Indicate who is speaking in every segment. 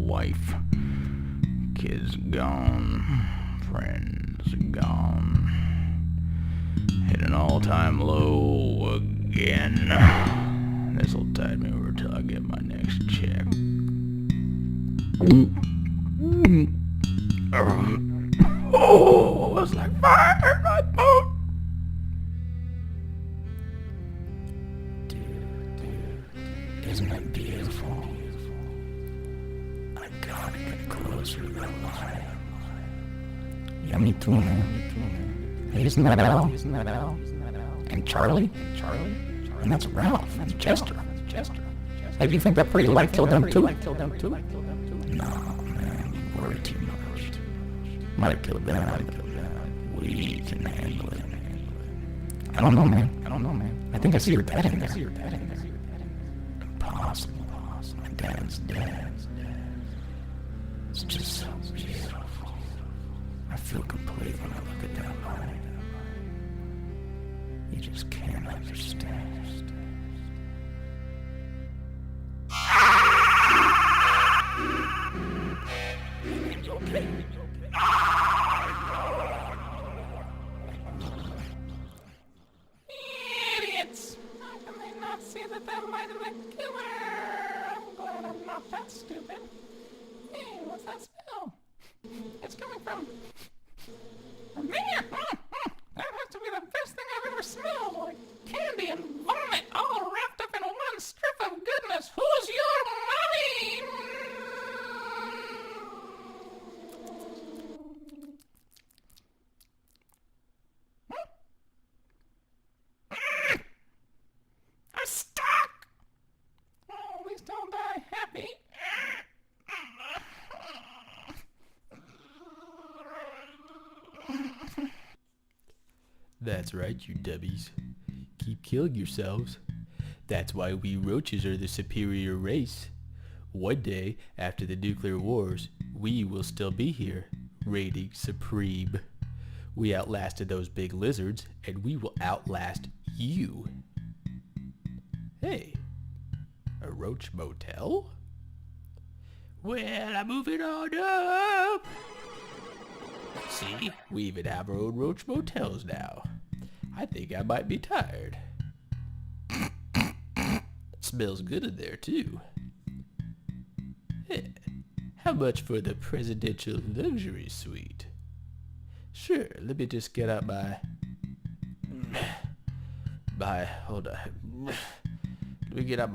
Speaker 1: wife. Kids gone. Friends gone. Hit an all-time low again. This'll tide me over till I get my next check. Oh, it was like fire in my throat.
Speaker 2: Dude, isn't it beautiful? I gotta get closer to that light. Yeah, me too, man. Hey, isn't that Al? And Charlie? And that's Ralph. That's Chester. Hey, do you think that pretty light killed them too? No, man, you worry too much. Might have killed them. We can handle it. I don't know, man. I think I see your dad in there. Impossible. My dad's dead. It's just so beautiful. I feel complete when I look at that light. You just can't understand. It's okay.
Speaker 3: Idiots! How can they not see that might have been killer? I'm glad I'm not that stupid. Hey, what's that smell? It's coming from there! That has to be the best thing I've ever smelled! Like candy and vomit all wrapped up in one strip of goodness! Who's your mommy? I'm stuck! Oh, please don't die happy.
Speaker 1: That's right, you dubbies. Keep killing yourselves. That's why we roaches are the superior race. One day, after the nuclear wars, we will still be here, reigning supreme. We outlasted those big lizards, and we will outlast you. Hey, a roach motel? Well, I'm moving on up. See, we even have our own roach motels now. I think I might be tired. It smells good in there, too. Hey, how much for the presidential luxury suite? Sure, let me just get out hold on. Let me get out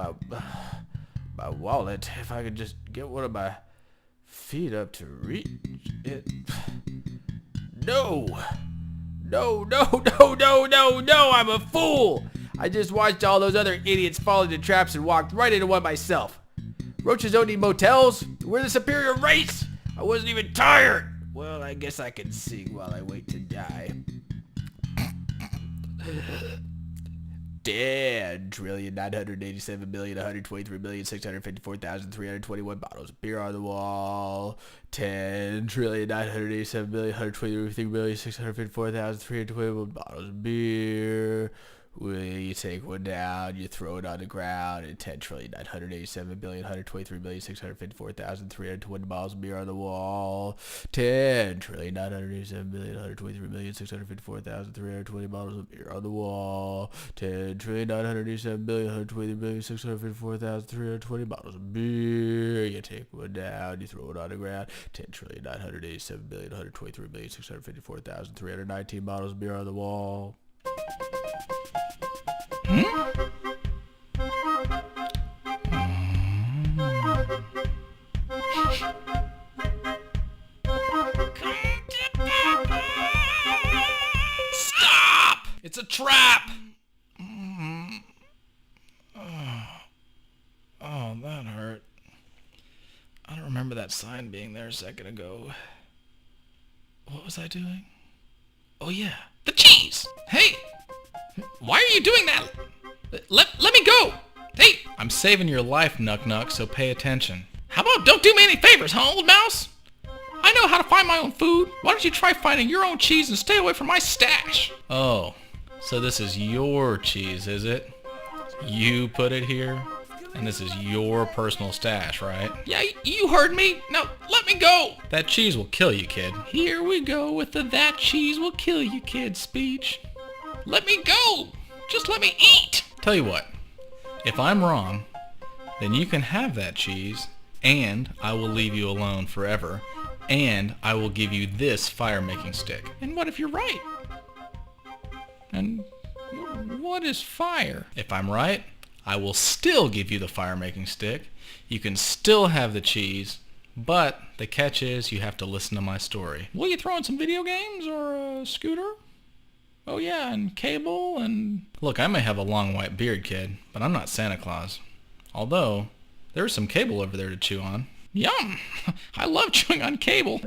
Speaker 1: my wallet. If I could just get one of my feet up to reach it. No, I'm a fool. I just watched all those other idiots fall into traps and walked right into one myself. Roaches don't need motels. We're the superior race. I wasn't even tired. Well, I guess I can sing while I wait to die. 10,987,123,654,321 bottles of beer on the wall. 10,987,123,654,321 bottles of beer. Well, you take one down, you throw it on the ground, and 10,987,123,654,320 bottles of beer on the wall. 10,987,123,654,320 bottles of beer on the wall. 10,987,123,654,320 bottles of beer. You take one down, you throw it on the ground. 10,987,123,654,319 bottles of beer on the wall.
Speaker 3: Stop! It's a trap! Oh, that hurt. I don't remember that sign being there a second ago. What was I doing? Oh yeah, the cheese! Hey! Why are you doing that? Let me go! Hey! I'm saving your life, Nuck, so pay attention. How about don't do me any favors, huh, old mouse? I know how to find my own food. Why don't you try finding your own cheese and stay away from my stash? Oh, so this is your cheese, is it? You put it here? And this is your personal stash, right? Yeah, you heard me. Now, let me go. That cheese will kill you, kid. Here we go with the "that cheese will kill you, kid" speech. Let me go. Just let me eat. Tell you what, if I'm wrong, then you can have that cheese, and I will leave you alone forever, and I will give you this fire-making stick. And what if you're right? And what is fire? If I'm right, I will still give you the fire-making stick. You can still have the cheese, but the catch is you have to listen to my story. Will you throw in some video games or a scooter? Oh yeah, and cable and... Look, I may have a long white beard, kid, but I'm not Santa Claus. Although, there's some cable over there to chew on. Yum! I love chewing on cable.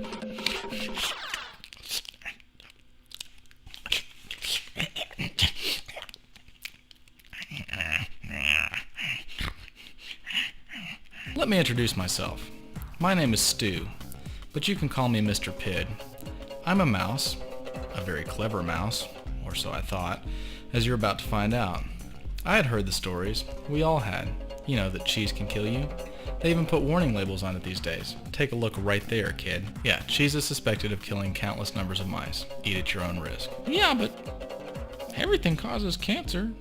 Speaker 3: Let me introduce myself. My name is Stu, but you can call me Mr. Pid. I'm a mouse, a very clever mouse, or so I thought, as you're about to find out. I had heard the stories. We all had. You know that cheese can kill you. They even put warning labels on it these days. Take a look right there, kid. Yeah, cheese is suspected of killing countless numbers of mice. Eat at your own risk. Yeah, but everything causes cancer.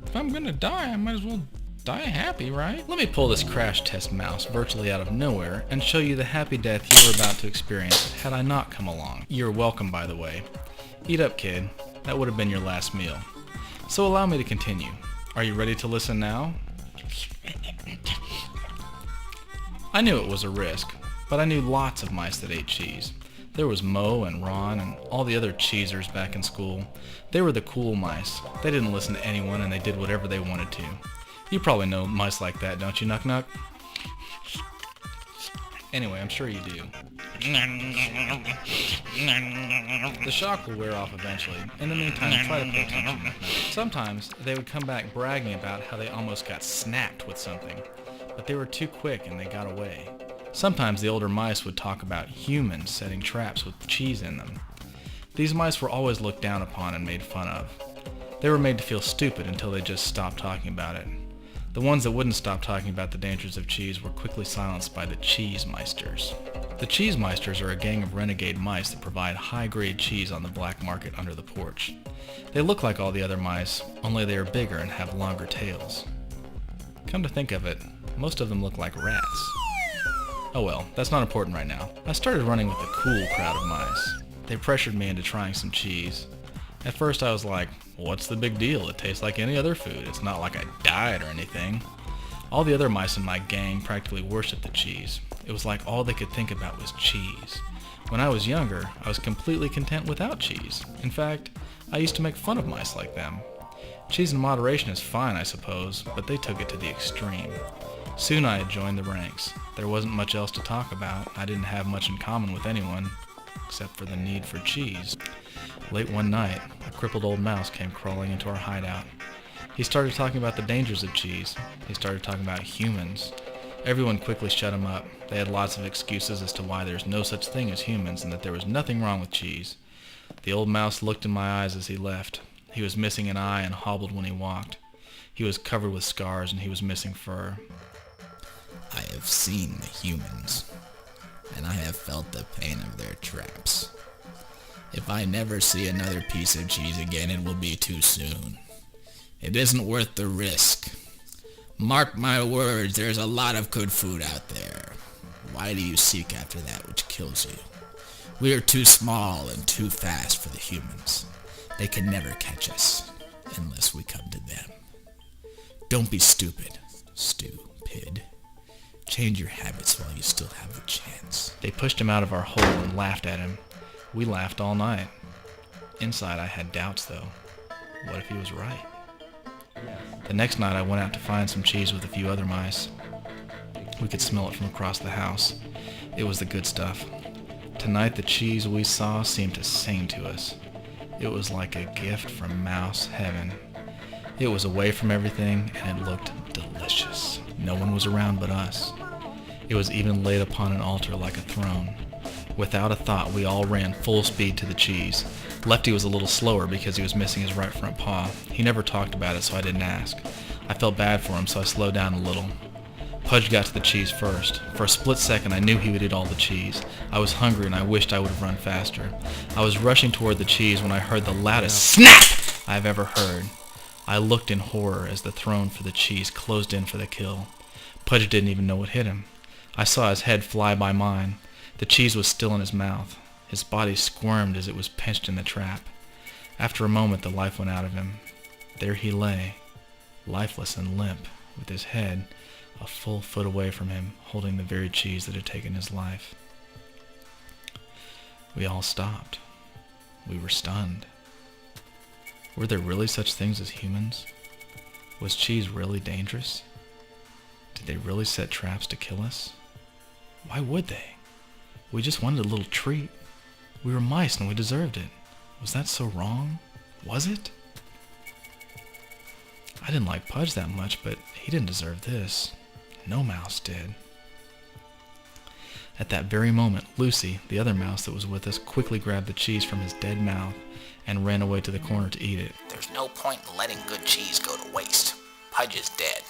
Speaker 3: If I'm gonna die, I might as well die happy, right? Let me pull this crash test mouse virtually out of nowhere and show you the happy death you were about to experience had I not come along. You're welcome, by the way. Eat up, kid. That would have been your last meal. So allow me to continue. Are you ready to listen now? I knew it was a risk, but I knew lots of mice that ate cheese. There was Mo and Ron and all the other cheesers back in school. They were the cool mice. They didn't listen to anyone and they did whatever they wanted to. You probably know mice like that, don't you, Nuck Nuck? Anyway, I'm sure you do. The shock will wear off eventually. In the meantime, try to pay attention. Sometimes they would come back bragging about how they almost got snapped with something, but they were too quick and they got away. Sometimes the older mice would talk about humans setting traps with cheese in them. These mice were always looked down upon and made fun of. They were made to feel stupid until they just stopped talking about it. The ones that wouldn't stop talking about the dangers of cheese were quickly silenced by the cheese Meisters. The cheese Meisters are a gang of renegade mice that provide high-grade cheese on the black market under the porch. They look like all the other mice, only they are bigger and have longer tails. Come to think of it, most of them look like rats. Oh well, that's not important right now. I started running with a cool crowd of mice. They pressured me into trying some cheese. At first I was like, what's the big deal? It tastes like any other food. It's not like I died or anything. All the other mice in my gang practically worshipped the cheese. It was like all they could think about was cheese. When I was younger, I was completely content without cheese. In fact, I used to make fun of mice like them. Cheese in moderation is fine, I suppose, but they took it to the extreme. Soon I had joined the ranks. There wasn't much else to talk about. I didn't have much in common with anyone, except for the need for cheese. Late one night, a crippled old mouse came crawling into our hideout. He started talking about the dangers of cheese. He started talking about humans. Everyone quickly shut him up. They had lots of excuses as to why there's no such thing as humans and that there was nothing wrong with cheese. The old mouse looked in my eyes as he left. He was missing an eye and hobbled when he walked. He was covered with scars and he was missing fur.
Speaker 2: I have seen the humans, and I have felt the pain of their traps. If I never see another piece of cheese again, it will be too soon. It isn't worth the risk. Mark my words, there's a lot of good food out there. Why do you seek after that which kills you? We are too small and too fast for the humans. They can never catch us, unless we come to them. Don't be stupid, stupid. Change your habits while you still have the chance.
Speaker 3: They pushed him out of our hole and laughed at him. We laughed all night. Inside I had doubts though. What if he was right? The next night I went out to find some cheese with a few other mice. We could smell it from across the house. It was the good stuff. Tonight the cheese we saw seemed to sing to us. It was like a gift from mouse heaven. It was away from everything and it looked delicious. No one was around but us. It was even laid upon an altar like a throne. Without a thought, we all ran full speed to the cheese. Lefty was a little slower because he was missing his right front paw. He never talked about it, so I didn't ask. I felt bad for him, so I slowed down a little. Pudge got to the cheese first. For a split second, I knew he would eat all the cheese. I was hungry and I wished I would have run faster. I was rushing toward the cheese when I heard the loudest snap I have ever heard. I looked in horror as the throne for the cheese closed in for the kill. Pudge didn't even know what hit him. I saw his head fly by mine. The cheese was still in his mouth. His body squirmed as it was pinched in the trap. After a moment, the life went out of him. There he lay, lifeless and limp, with his head a full foot away from him, holding the very cheese that had taken his life. We all stopped. We were stunned. Were there really such things as humans? Was cheese really dangerous? Did they really set traps to kill us? Why would they? We just wanted a little treat. We were mice and we deserved it. Was that so wrong? Was it? I didn't like Pudge that much, but he didn't deserve this. No mouse did. At that very moment, Lucy, the other mouse that was with us, quickly grabbed the cheese from his dead mouth and ran away to the corner to eat it.
Speaker 2: There's no point in letting good cheese go to waste. Pudge is dead.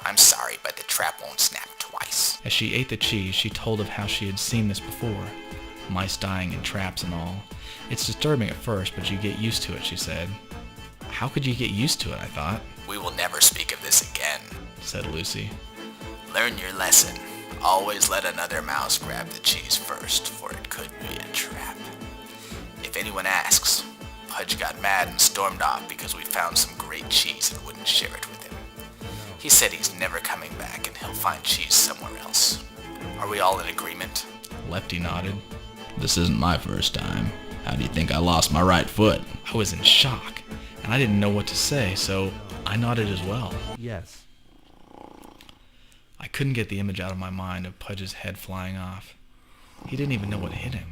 Speaker 2: I'm sorry, but the trap won't snap twice.
Speaker 3: As she ate the cheese, she told of how she had seen this before. Mice dying in traps and all. It's disturbing at first, but you get used to it, she said. How could you get used to it, I thought,
Speaker 2: We will never speak of this again.
Speaker 3: said Lucy.
Speaker 2: Learn your lesson. Always let another mouse grab the cheese first, for it could be a trap. If anyone asks, Pudge got mad and stormed off because we found some great cheese and wouldn't share it with him. He said he's never coming back and he'll find cheese somewhere else. Are we all in agreement?
Speaker 3: Lefty nodded.
Speaker 4: This isn't my first time. How do you think I lost my right foot?
Speaker 3: I was in shock, and I didn't know what to say, so I nodded as well.
Speaker 1: Yes.
Speaker 3: I couldn't get the image out of my mind of Pudge's head flying off. He didn't even know what hit him.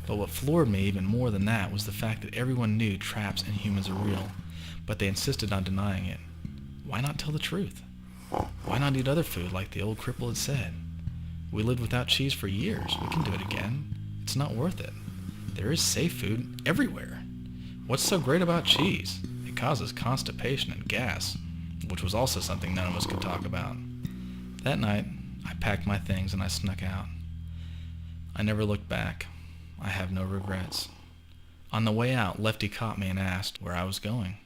Speaker 3: But what floored me even more than that was the fact that everyone knew traps and humans are real, but they insisted on denying it. Why not tell the truth? Why not eat other food like the old cripple had said? We lived without cheese for years. We can do it again. It's not worth it. There is safe food everywhere. What's so great about cheese? It causes constipation and gas, which was also something none of us could talk about. That night, I packed my things and I snuck out. I never looked back. I have no regrets. On the way out, Lefty caught me and asked where I was going.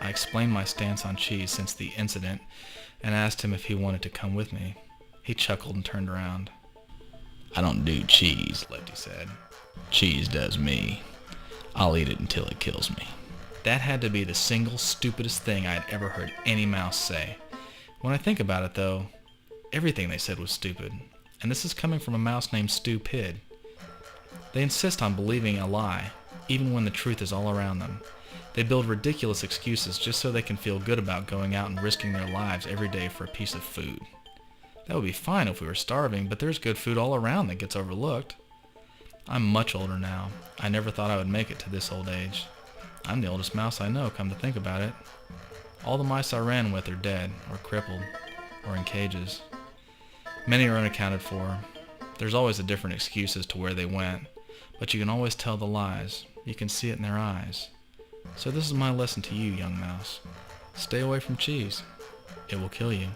Speaker 3: I explained my stance on cheese since the incident and asked him if he wanted to come with me. He chuckled and turned around.
Speaker 4: I don't do cheese,
Speaker 3: Lefty said.
Speaker 4: cheese does me. I'll eat it until it kills me.
Speaker 3: That had to be the single stupidest thing I had ever heard any mouse say. When I think about it, though, everything they said was stupid. And this is coming from a mouse named Stu Pid. They insist on believing a lie, even when the truth is all around them. They build ridiculous excuses just so they can feel good about going out and risking their lives every day for a piece of food. That would be fine if we were starving, but there's good food all around that gets overlooked. I'm much older now. I never thought I would make it to this old age. I'm the oldest mouse I know, come to think about it. All the mice I ran with are dead, or crippled, or in cages. Many are unaccounted for. There's always a different excuse as to where they went, but you can always tell the lies. You can see it in their eyes. So this is my lesson to you, young mouse. Stay away from cheese. It will kill you.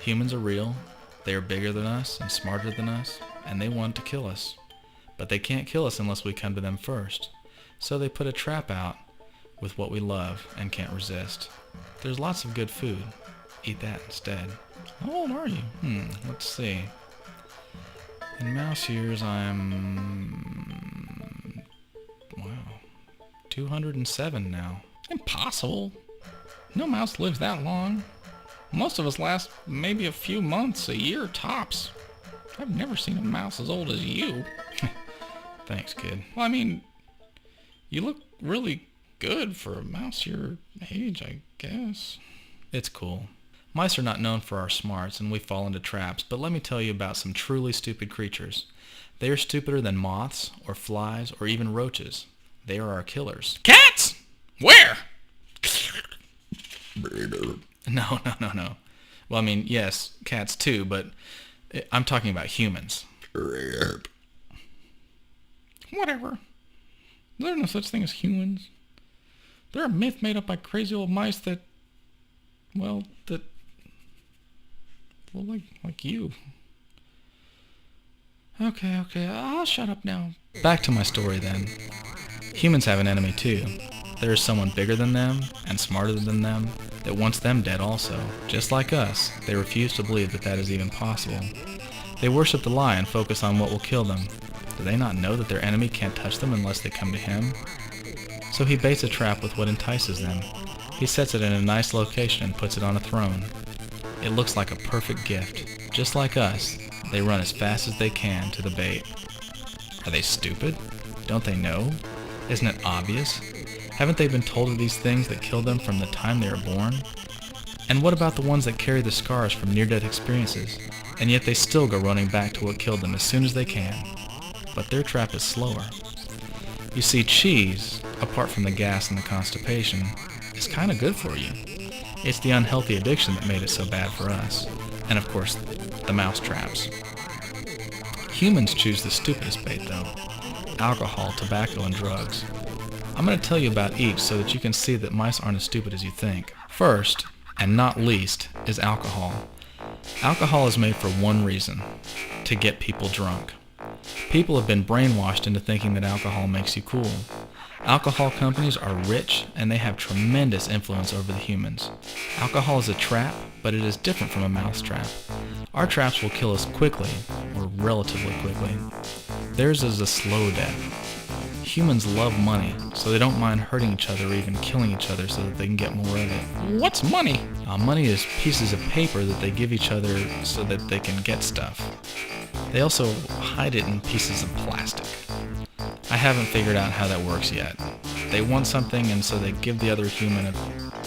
Speaker 3: Humans are real. They are bigger than us and smarter than us, and they want to kill us. But they can't kill us unless we come to them first. So they put a trap out with what we love and can't resist. There's lots of good food. Eat that instead. How old are you? Let's see. In mouse years, I'm... wow. 207 now.
Speaker 4: Impossible. No mouse lives that long. Most of us last maybe a few months, a year tops. I've never seen a mouse as old as you.
Speaker 3: Thanks, kid.
Speaker 4: Well, I mean, you look really good for a mouse your age, I guess.
Speaker 3: It's cool. Mice are not known for our smarts, and we fall into traps, but let me tell you about some truly stupid creatures. They are stupider than moths, or flies, or even roaches. They are our killers.
Speaker 4: Cats! Where?
Speaker 3: No. Well, I mean, yes, cats too, but I'm talking about humans.
Speaker 4: Whatever. There's no such thing as humans. They're a myth made up by crazy old mice that... Well, like you. Okay, I'll shut up now. Back to my story then. Humans have an enemy too. There is someone bigger than them and smarter than them that wants them dead also. Just like us, they refuse to believe that that is even possible. They worship the lie and focus on what will kill them. Do they not know that their enemy can't touch them unless they come to him? So he baits a trap with what entices them. He sets it in a nice location and puts it on a throne. It looks like a perfect gift. Just like us, they run as fast as they can to the bait. Are they stupid? Don't they know? Isn't it obvious? Haven't they been told of these things that kill them from the time they are born? And what about the ones that carry the scars from near-death experiences, and yet they still go running back to what killed them as soon as they can? But their trap is slower. You see, cheese, apart from the gas and the constipation, is kind of good for you. It's the unhealthy addiction that made it so bad for us. And of course, the mouse traps. Humans choose the stupidest bait though. Alcohol, tobacco, and drugs. I'm going to tell you about each so that you can see that mice aren't as stupid as you think. First, and not least, is alcohol. Alcohol is made for one reason: to get people drunk. People have been brainwashed into thinking that alcohol makes you cool. Alcohol companies are rich and they have tremendous influence over the humans. Alcohol is a trap, but it is different from a mouse trap. Our traps will kill us quickly, or relatively quickly. Theirs is a slow death. Humans love money, so they don't mind hurting each other or even killing each other so that they can get more of it. What's money?
Speaker 3: Money is pieces of paper that they give each other so that they can get stuff. They also hide it in pieces of plastic. I haven't figured out how that works yet. They want something and so they give the other human a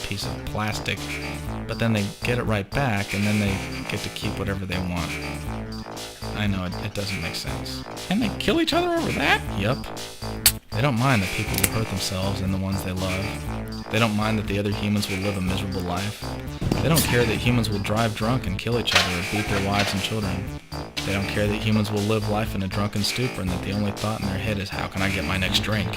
Speaker 3: piece of plastic, but then they get it right back and then they get to keep whatever they want. I know, it doesn't make sense.
Speaker 4: And they kill each other over that?
Speaker 3: Yup. They don't mind that people will hurt themselves and the ones they love. They don't mind that the other humans will live a miserable life. They don't care that humans will drive drunk and kill each other or beat their wives and children. They don't care that humans will live life in a drunken stupor and that the only thought in their head is, how can I get my next drink?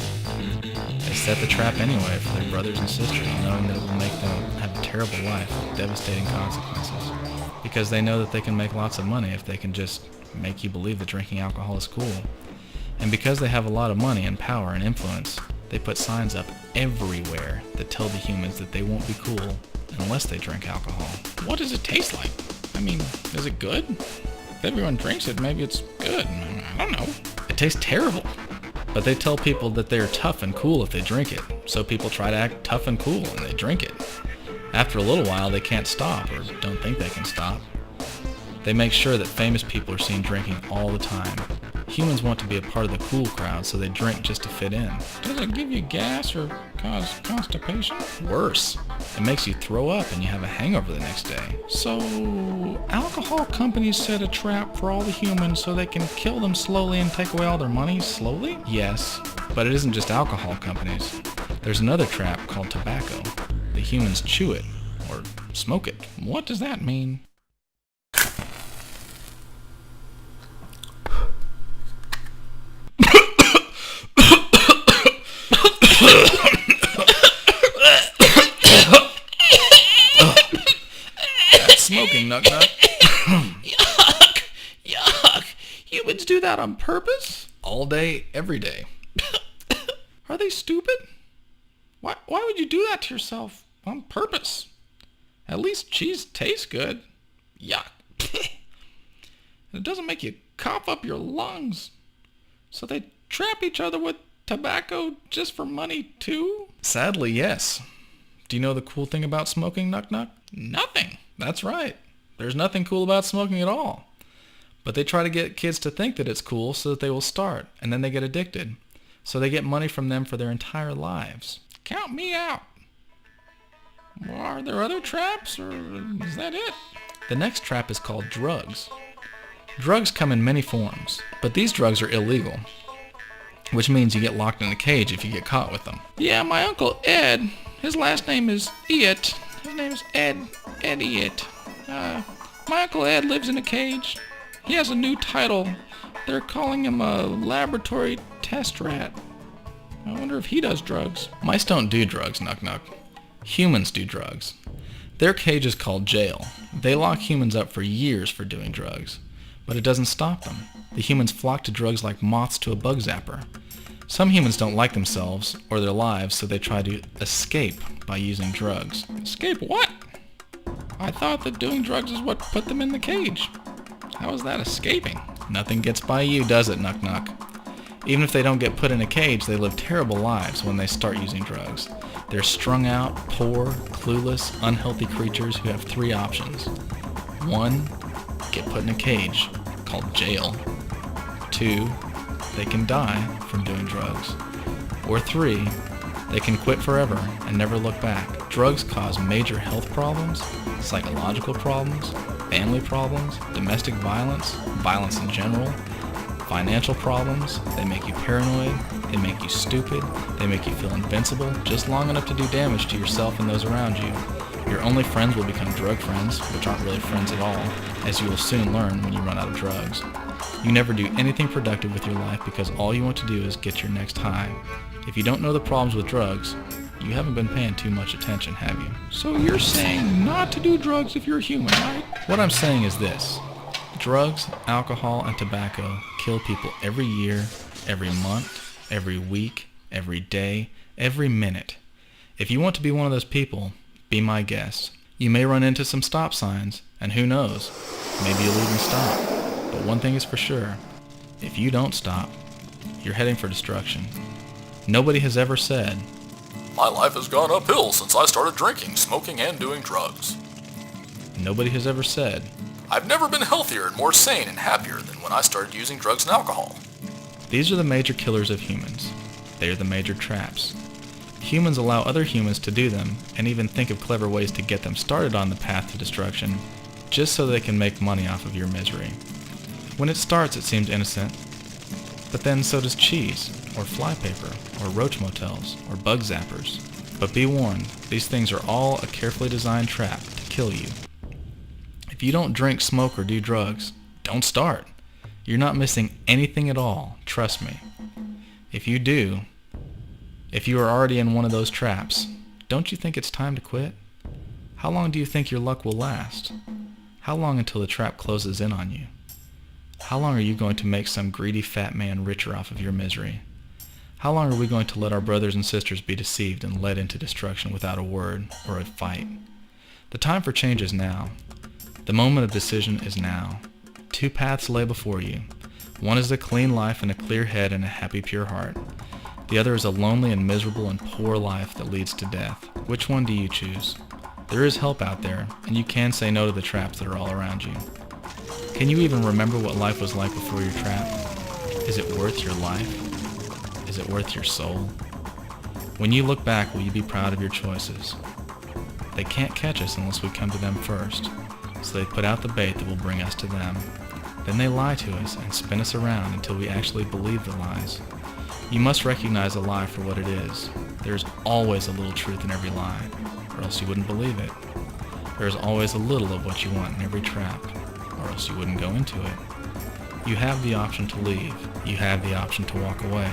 Speaker 3: They set the trap anyway for their brothers and sisters, knowing that it will make them have a terrible life with devastating consequences. Because they know that they can make lots of money if they can just make you believe that drinking alcohol is cool. And because they have a lot of money and power and influence, they put signs up everywhere that tell the humans that they won't be cool unless they drink alcohol.
Speaker 4: What does it taste like? I mean, is it good? If everyone drinks it, maybe it's good. I don't know.
Speaker 3: It tastes terrible. But they tell people that they're tough and cool if they drink it, so people try to act tough and cool and they drink it. After a little while, they can't stop, or don't think they can stop. They make sure that famous people are seen drinking all the time. Humans want to be a part of the cool crowd, so they drink just to fit in.
Speaker 4: Does it give you gas or cause constipation?
Speaker 3: Worse, it makes you throw up and you have a hangover the next day.
Speaker 4: So, alcohol companies set a trap for all the humans so they can kill them slowly and take away all their money slowly?
Speaker 3: Yes, but it isn't just alcohol companies. There's another trap called tobacco. The humans chew it, or smoke it.
Speaker 4: What does that mean?
Speaker 3: Smoking, Nuck.
Speaker 4: Yuck! Humans do that on purpose?
Speaker 3: All day, every day.
Speaker 4: Are they stupid? Why would you do that to yourself on purpose? At least cheese tastes good. Yuck. It doesn't make you cough up your lungs. So they trap each other with tobacco just for money too?
Speaker 3: Sadly, yes. Do you know the cool thing about smoking, Nuck?
Speaker 4: Nothing.
Speaker 3: That's right. There's nothing cool about smoking at all. But they try to get kids to think that it's cool so that they will start, and then they get addicted. So they get money from them for their entire lives.
Speaker 4: Count me out. Well, are there other traps, or is that it?
Speaker 3: The next trap is called drugs. Drugs come in many forms, but these drugs are illegal, which means you get locked in a cage if you get caught with them.
Speaker 4: Yeah, my Uncle Ed, his last name is Iet. His name is Ed Iet. My Uncle Ed lives in a cage. He has a new title. They're calling him a laboratory test rat. I wonder if he does drugs.
Speaker 3: Mice don't do drugs, Nuck. Humans do drugs.
Speaker 4: Their cage is called jail. They lock humans up for years for doing drugs. But it doesn't stop them. The humans flock to drugs like moths to a bug zapper. Some humans don't like themselves or their lives, so they try to escape by using drugs. Escape what? I thought that doing drugs is what put them in the cage. How is that escaping? Nothing gets by you, does it, Nuck Nuck? Even if they don't get put in a cage, they live terrible lives when they start using drugs. They're strung out, poor, clueless, unhealthy creatures who have three options. 1, get put in a cage, called jail. 2, they can die from doing drugs. Or 3, they can quit forever and never look back. Drugs cause major health problems, psychological problems, family problems, domestic violence, violence in general, financial problems. They make you paranoid, they make you stupid, they make you feel invincible just long enough to do damage to yourself and those around you. Your only friends will become drug friends, which aren't really friends at all, as you will soon learn when you run out of drugs. You never do anything productive with your life because all you want to do is get your next high. If you don't know the problems with drugs, you haven't been paying too much attention, have you?
Speaker 3: So you're saying not to do drugs if you're human, right?
Speaker 4: What I'm saying is this. Drugs, alcohol, and tobacco kill people every year, every month, every week, every day, every minute. If you want to be one of those people, be my guest. You may run into some stop signs, and who knows, maybe you'll even stop. But one thing is for sure, if you don't stop, you're heading for destruction. Nobody has ever said,
Speaker 5: "My life has gone uphill since I started drinking, smoking, and doing drugs."
Speaker 4: Nobody has ever said,
Speaker 5: "I've never been healthier and more sane and happier than when I started using drugs and alcohol."
Speaker 4: These are the major killers of humans. They are the major traps. Humans allow other humans to do them and even think of clever ways to get them started on the path to destruction just so they can make money off of your misery. When it starts, it seems innocent, but then so does cheese, or flypaper, or roach motels, or bug zappers. But be warned, these things are all a carefully designed trap to kill you. If you don't drink, smoke, or do drugs, don't start. You're not missing anything at all, trust me. If you do, if you are already in one of those traps, don't you think it's time to quit? How long do you think your luck will last? How long until the trap closes in on you? How long are you going to make some greedy fat man richer off of your misery? How long are we going to let our brothers and sisters be deceived and led into destruction without a word or a fight? The time for change is now. The moment of decision is now. 2 paths lay before you. One is a clean life and a clear head and a happy, pure heart. The other is a lonely and miserable and poor life that leads to death. Which one do you choose? There is help out there, and you can say no to the traps that are all around you. Can you even remember what life was like before your trap? Is it worth your life? Is it worth your soul? When you look back, will you be proud of your choices? They can't catch us unless we come to them first, so they put out the bait that will bring us to them. Then they lie to us and spin us around until we actually believe the lies. You must recognize a lie for what it is. There's always a little truth in every lie, or else you wouldn't believe it. There's always a little of what you want in every trap, or else you wouldn't go into it. You have the option to leave. You have the option to walk away.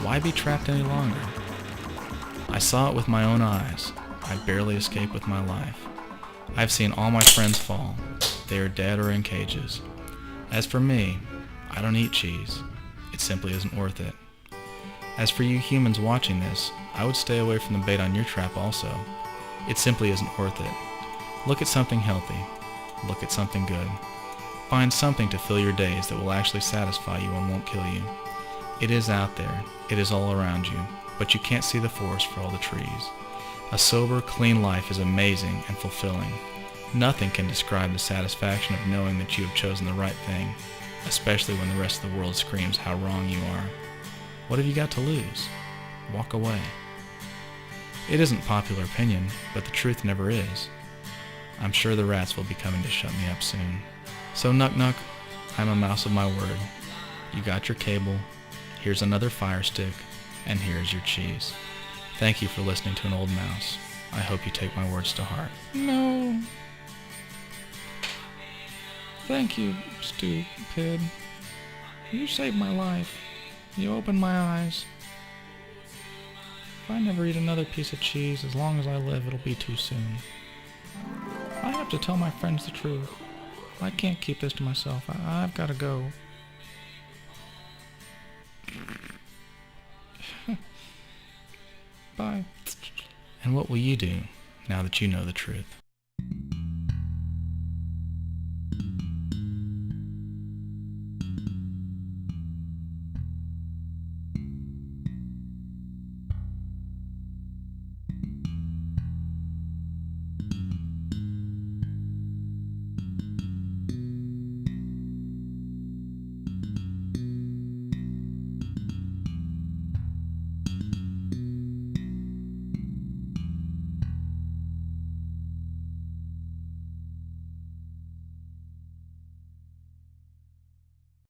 Speaker 4: Why be trapped any longer? I saw it with my own eyes. I barely escaped with my life. I've seen all my friends fall. They are dead or in cages. As for me, I don't eat cheese. It simply isn't worth it. As for you humans watching this, I would stay away from the bait on your trap also. It simply isn't worth it. Look at something healthy. Look at something good. Find something to fill your days that will actually satisfy you and won't kill you. It is out there. It is all around you, but you can't see the forest for all the trees. A sober, clean life is amazing and fulfilling. Nothing can describe the satisfaction of knowing that you have chosen the right thing, especially when the rest of the world screams how wrong you are. What have you got to lose? Walk away. It isn't popular opinion, but the truth never is. I'm sure the rats will be coming to shut me up soon. So Nuck Nuck, I'm a mouse of my word. You got your cable, here's another fire stick, and here's your cheese. Thank you for listening to an old mouse. I hope you take my words to heart.
Speaker 3: No. Thank you, stupid. You saved my life. You opened my eyes. If I never eat another piece of cheese, as long as I live, it'll be too soon.
Speaker 4: I have to tell my friends the truth. I can't keep this to myself. I've got to go. Bye. And what will you do now that you know the truth?